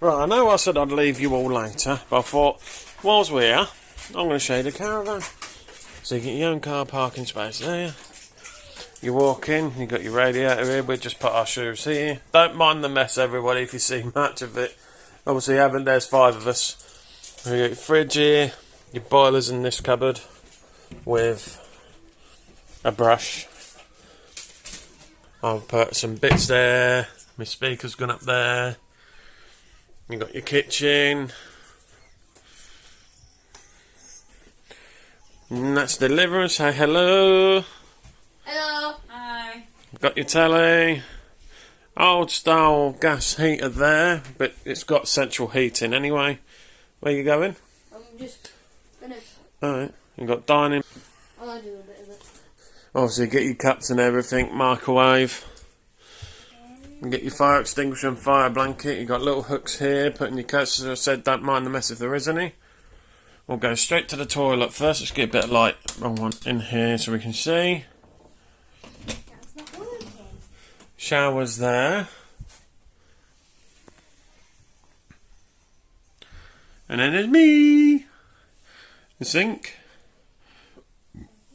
Right, I know I said I'd leave you all later, but I thought, whilst we're here, I'm going to show you the caravan. So you get your own car parking space there. You walk in, you've got your radiator here, we just put our shoes here. Don't mind the mess, everybody, if you see much of it. Obviously, there's 5 of us. You got your fridge here, your boiler's in this cupboard with a brush. I'll put some bits there, my speaker's gone up there. You got your kitchen. And that's deliverance. Say hello. Hello. Hi. Got your telly. Old style gas heater there, but it's got central heating anyway. Where you going? I'm just gonna. Alright. You got dining. I'll do a bit of it. Obviously, get your cups and everything. Microwave. You get your fire extinguisher and fire blanket. You got little hooks here. Putting your coats. As I said, don't mind the mess if there is any. We'll go straight to the toilet first. Let's get a bit of light. Wrong one in here so we can see. That's not working. Showers there. And then there's me. The sink.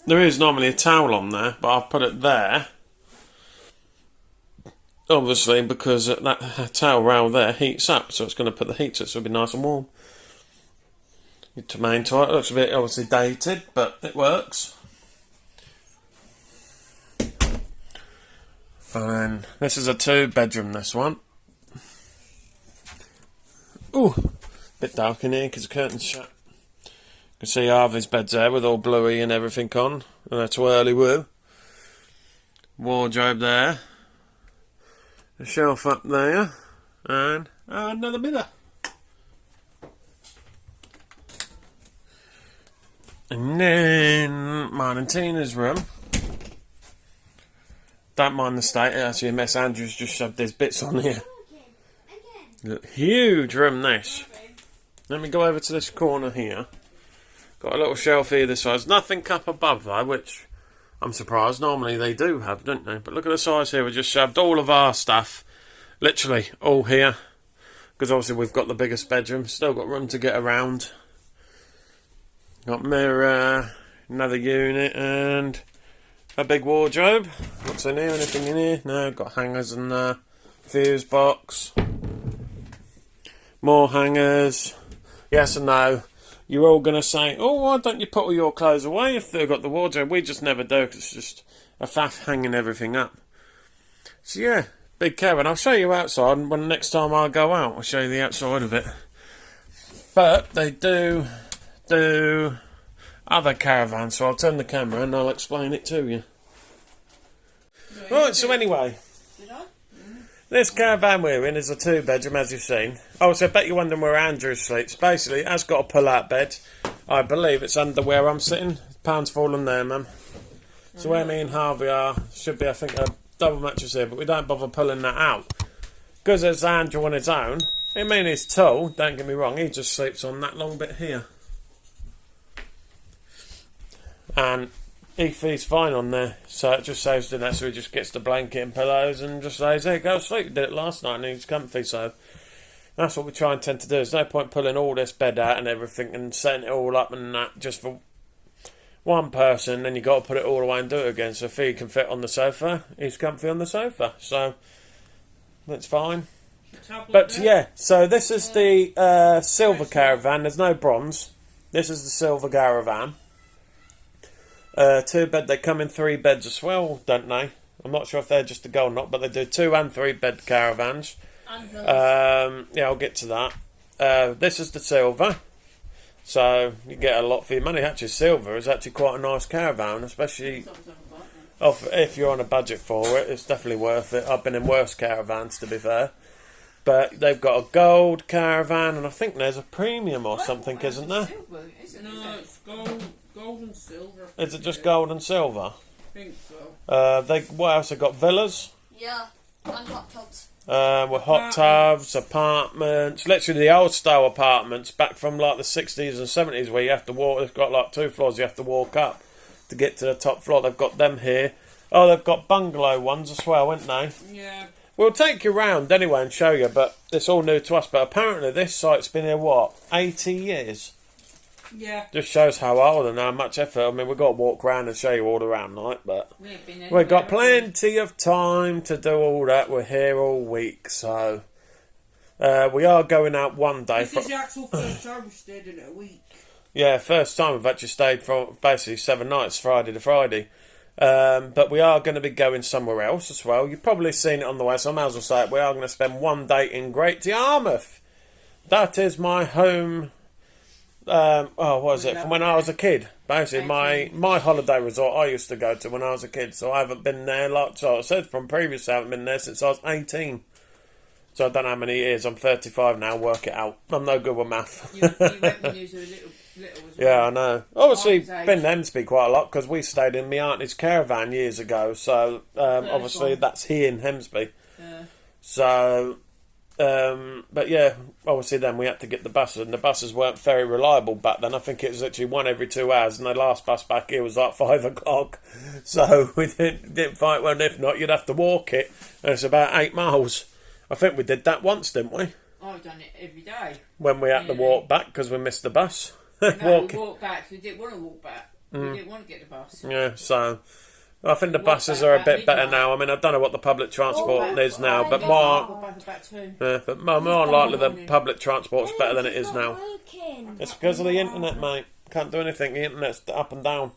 There is normally a towel on there, but I've put it there. Obviously, because that towel round there heats up, so it's going to put the heat to it, so it'll be nice and warm. Your main toilet looks a bit obviously dated, but it works. And this is a 2-bedroom, this one. Ooh, bit dark in here because the curtain's shut. You can see Harvey's bed's there with all bluey and everything on, and that's whirly woo. Wardrobe there. A shelf up there, and another mirror. And then mine and Tina's room. Don't mind the state, actually Miss Andrews just shoved these bits on here. Look, huge room this. Let me go over to this corner here. Got a little shelf here this size. Nothing up above though, which I'm surprised. Normally they do have, don't they? But look at the size here. We just shoved all of our stuff, literally all here, because obviously we've got the biggest bedroom. Still got room to get around. Got mirror, another unit, and a big wardrobe. What's in here? Anything in here? No. Got hangers and fuse box. More hangers. Yes and no. You're all going to say, oh, why don't you put all your clothes away if they've got the wardrobe? We just never do, because it's just a faff hanging everything up. So yeah, big caravan. I'll show you outside, and when next time I go out, I'll show you the outside of it. But they do other caravans, so I'll turn the camera and I'll explain it to you. Right, so anyway, this caravan we're in is a 2-bedroom, as you've seen. Oh, so I bet you're wondering where Andrew sleeps. Basically, it has got a pull-out bed. I believe it's under where I'm sitting. Pound's fallen there, ma'am. So where me and Harvey are, should be, I think, a double mattress here, but we don't bother pulling that out. Because there's Andrew on his own. I mean, he's tall, don't get me wrong, he just sleeps on that long bit here. And he's fine on there, so it just saves doing that, so he just gets the blanket and pillows and just says, hey, go to sleep. We did it last night and he's comfy, so that's what we try and tend to do. There's no point pulling all this bed out and everything and setting it all up and that just for one person, then you got to put it all away and do it again. So if he can fit on the sofa, he's comfy on the sofa, so that's fine. But yeah, so this is the silver caravan. There's no bronze. This is the silver caravan. 2-bed, they come in 3 beds as well, don't they? I'm not sure if they're just a go or not, but they do 2 and 3 bed caravans. Yeah, I'll get to that. This is the silver, so you get a lot for your money. Actually, silver is actually quite a nice caravan, especially if you're on a budget for it. It's definitely worth it. I've been in worse caravans, to be fair. But they've got a gold caravan, and I think there's a premium or something, isn't there? No, it's gold and silver. Is it just gold and silver? I think so. What else? They got villas? Yeah, and hot tubs. With hot tubs, apartments, literally the old style apartments back from like the 60s and 70s where you have to walk. They've got like 2 floors you have to walk up to get to the top floor. They've got them here. Oh, they've got bungalow ones as well, haven't they? Yeah. We'll take you round anyway and show you, but it's all new to us. But apparently this site's been here, what, 80 years? Yeah. Just shows how old and how much effort. I mean, we've got to walk around and show you all around night, but we've got plenty of time to do all that. We're here all week, so we are going out one day. This is the actual first time we stayed in a week. Yeah, first time we've actually stayed for basically 7 nights, Friday to Friday. But we are going to be going somewhere else as well. You've probably seen it on the way, so I might as well say it. We are going to spend one day in Great Yarmouth. That is my home. What was it? From when I was a kid. Basically, my holiday resort I used to go to when I was a kid. So I haven't been there. Like so I said from previous, I haven't been there since I was 18. So I don't know how many years. I'm 35 now. Work it out. I'm no good with math. You went when you was a little as well. Yeah, I know. Obviously, been to Hemsby quite a lot because we stayed in my auntie's caravan years ago. So obviously that's here in Hemsby. Yeah. So, but yeah, obviously then we had to get the buses, and the buses weren't very reliable back then. I think it was literally one every 2 hours, and the last bus back here was like 5 o'clock. So we didn't fight well. If not, you'd have to walk it, and it's about 8 miles. I think we did that once, didn't we? I've done it every day. When we had to walk back because we missed the bus. No, we walked back. We didn't want to walk back. We didn't want to get the bus. Yeah, so I think the buses are a bit better now. I mean, I don't know what the public transport is now, but more likely the public transport's better than it is now. It's because of the internet, mate. Can't do anything. The internet's up and down.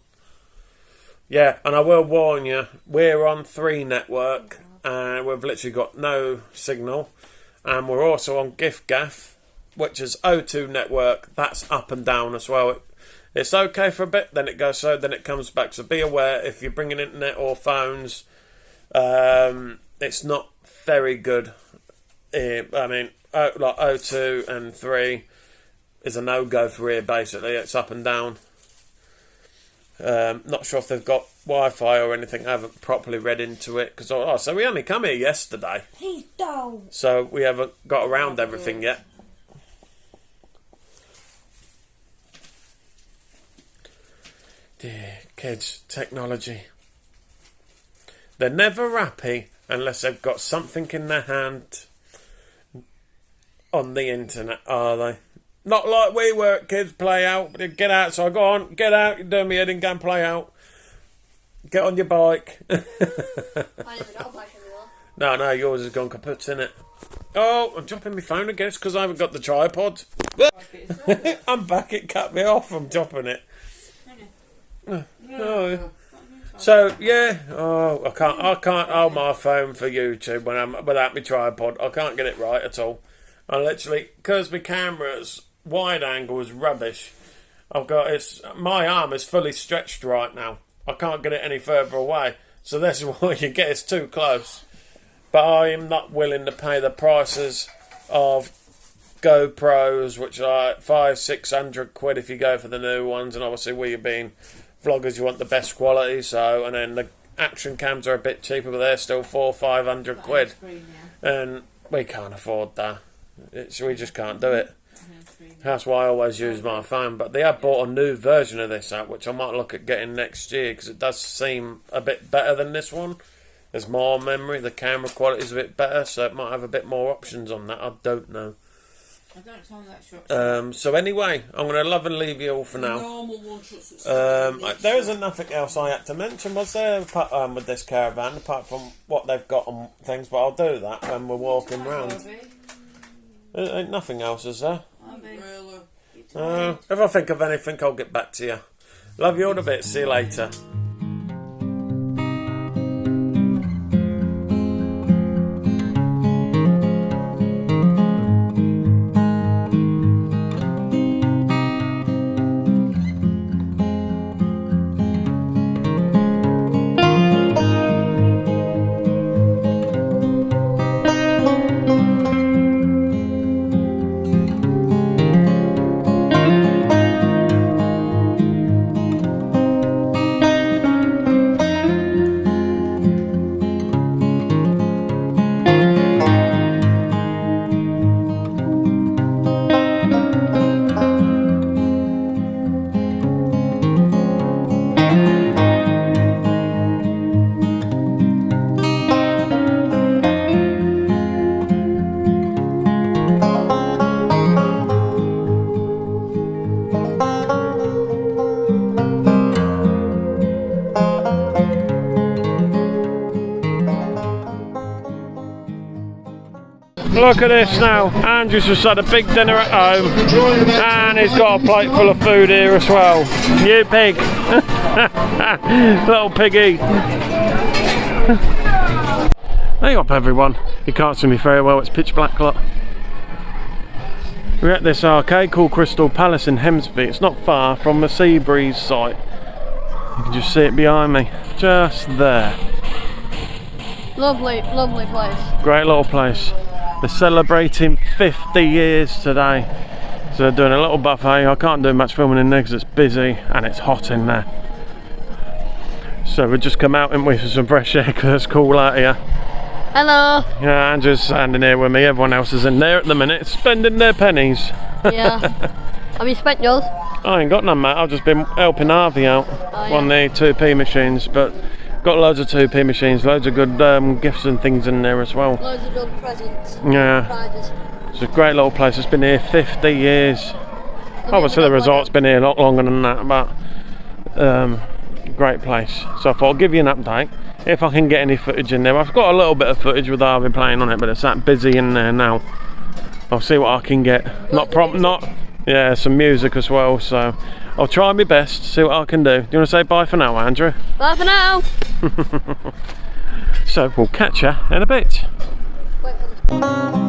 Yeah, and I will warn you, we're on 3 network, and we've literally got no signal, and we're also on GIF-GAF, which is O2 network. That's up and down as well. It's okay for a bit, then it goes then it comes back. So be aware if you're bringing internet or phones, it's not very good. I mean, like O2 and 3 is a no-go for here, basically. It's up and down. Not sure if they've got Wi-Fi or anything. I haven't properly read into it. So we only come here yesterday. Please don't. So we haven't got around everything yet. Dear kids, technology. They're never happy unless they've got something in their hand on the internet, are they? Not like we were at kids play out. Get out, so go on, get out, you're doing me head and go and play out. Get on your bike. I never got a bike anymore. No, yours has gone kaput, innit? Oh, I'm dropping my phone again. It's because I haven't got the tripod. I'm back, it cut me off. I'm dropping it. Oh. So yeah, I can't hold my phone for YouTube when I'm without my tripod. I can't get it right at all. I literally, because my camera's wide angle is rubbish. My arm is fully stretched right now. I can't get it any further away. So that's what you get. It's too close. But I am not willing to pay the prices of GoPros, which are like 500-600 quid if you go for the new ones. And obviously, we being vloggers, you want the best quality. So, and then the action cams are a bit cheaper, but they're still 400-500 quid, and we can't afford that. We just can't do it. That's why I always use my phone. But they have bought a new version of this out, which I might look at getting next year, because it does seem a bit better than this one. There's more memory, the camera quality is a bit better, so it might have a bit more options on that. I don't know. I don't tell that shot. So anyway, I'm going to love and leave you all for now. There isn't nothing else I had to mention, was there, with this caravan, apart from what they've got on things, but I'll do that when we're walking round. There ain't nothing else, is there? If I think of anything, I'll get back to you. Love you all a bit. See you later. Look at this now. Andrew's just had a big dinner at home and he's got a plate full of food here as well. You pig. Little piggy. Hey up everyone. You can't see me very well, it's pitch black lot. We're at this arcade called Crystal Palace in Hemsby. It's not far from the Seabreeze site. You can just see it behind me. Just there. Lovely, lovely place. Great little place. They're celebrating 50 years today. So they're doing a little buffet. I can't do much filming in there because it's busy and it's hot in there. So we've just come out in with some fresh air because it's cool out here. Hello. Yeah, Andrew's standing here with me. Everyone else is in there at the minute, spending their pennies. Yeah. Have you spent yours? I ain't got none, mate. I've just been helping Harvey out on the 2p machines, but got loads of 2p machines, loads of good gifts and things in there as well. Loads of good presents. Yeah. Prizes. It's a great little place. It's been here 50 years. Obviously the resort's been here a lot longer than that, but great place. So I thought I'd give you an update if I can get any footage in there. I've got a little bit of footage with Harvey playing on it, but it's that busy in there now. I'll see what I can get. Yeah, some music as well, so I'll try my best, see what I can do. Do you want to say bye for now, Andrew? Bye for now. So we'll catch you in a bit. Wait for this.